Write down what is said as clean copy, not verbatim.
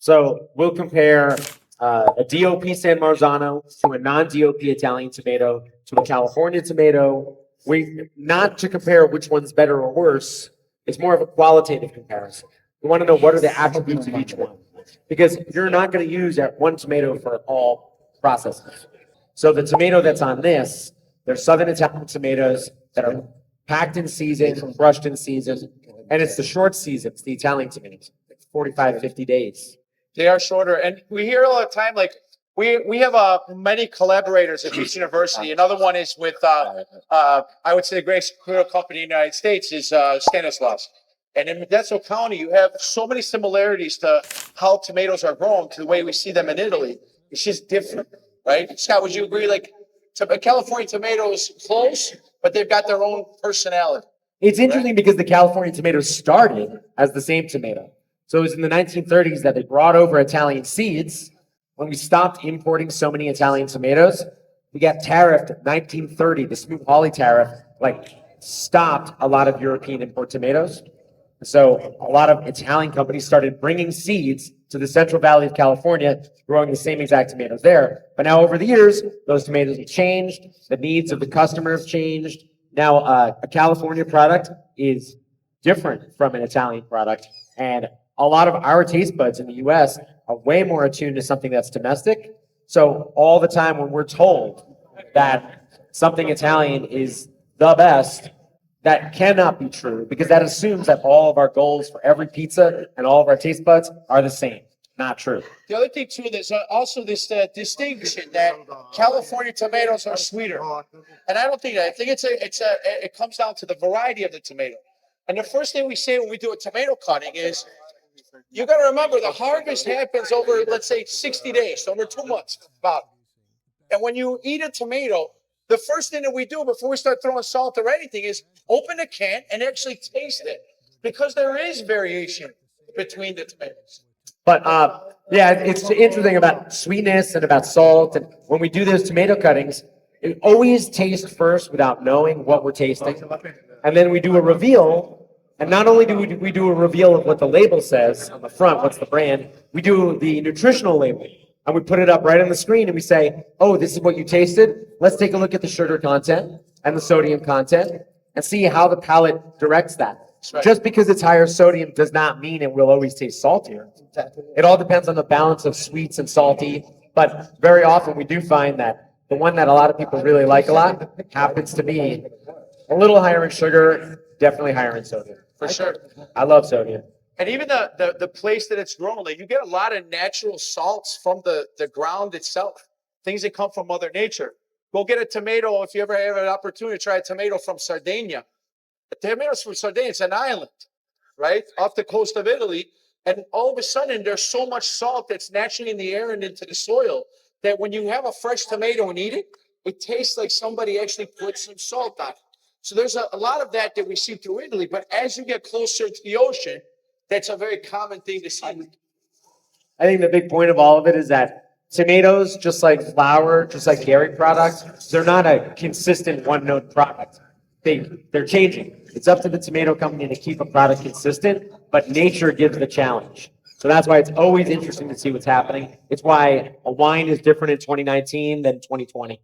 So we'll compare a DOP San Marzano to a non-DOP Italian tomato to a California tomato. Not to compare which one's better or worse. It's more of a qualitative comparison. We want to know what are the attributes of each one, because you're not going to use that one tomato for all processes. So the tomato that's on this, they're Southern Italian tomatoes that are packed in season, crushed in season, and it's the short season. It's the Italian tomatoes, 45, 50 days. They are shorter, and we hear all the time, like we have many collaborators at each university. Another one is with I would say the greatest cereal company in the United States is Stanislaus. And in Modesto County, you have so many similarities to how tomatoes are grown to the way we see them in Italy. It's just different, right? Scott, would you agree? Like, California tomato is close, but they've got their own personality. It's interesting because the California tomato started as the same tomato. So it was in the 1930s that they brought over Italian seeds. When we stopped importing so many Italian tomatoes, we got tariffed in 1930. The Smoot-Hawley tariff, stopped a lot of European import tomatoes. So a lot of Italian companies started bringing seeds to the Central Valley of California, growing the same exact tomatoes there. But now over the years, those tomatoes have changed. The needs of the customer have changed. Now a California product is different from an Italian product. And a lot of our taste buds in the US are way more attuned to something that's domestic. So all the time when we're told that something Italian is the best, that cannot be true, because that assumes that all of our goals for every pizza and all of our taste buds are the same. Not true. The other thing too, there's also this distinction that California tomatoes are sweeter, and I don't think that. I think it comes down to the variety of the tomato. And the first thing we say when we do a tomato cutting is, you got to remember the harvest happens over, let's say, 60 days, over 2 months, about. And when you eat a tomato, the first thing that we do before we start throwing salt or anything is open a can and actually taste it, because there is variation between the tomatoes. But yeah, it's interesting about sweetness and about salt. And when we do those tomato cuttings, it always tastes first without knowing what we're tasting. And then we do a reveal. And not only do we do a reveal of what the label says on the front, what's the brand, we do the nutritional label. And we put it up right on the screen and we say, oh, this is what you tasted. Let's take a look at the sugar content and the sodium content and see how the palate directs that. Right. Just because it's higher sodium does not mean it will always taste saltier. It all depends on the balance of sweets and salty. But very often we do find that the one that a lot of people really like a lot happens to be a little higher in sugar, definitely higher in sodium. For sure. I love sodium. And even the place that it's grown, like, you get a lot of natural salts from the ground itself, things that come from Mother Nature. Go get a tomato if you ever have an opportunity to try a tomato from Sardinia. The tomatoes from Sardinia, it's an island, right, off the coast of Italy. And all of a sudden, there's so much salt that's naturally in the air and into the soil that when you have a fresh tomato and eat it, it tastes like somebody actually put some salt on it. So there's a lot of that we see through Italy. But as you get closer to the ocean, that's a very common thing to see. I think the big point of all of it is that tomatoes, just like flour, just like dairy products, they're not a consistent one-note product. They're changing. It's up to the tomato company to keep a product consistent, but nature gives the challenge. So that's why it's always interesting to see what's happening. It's why a wine is different in 2019 than 2020.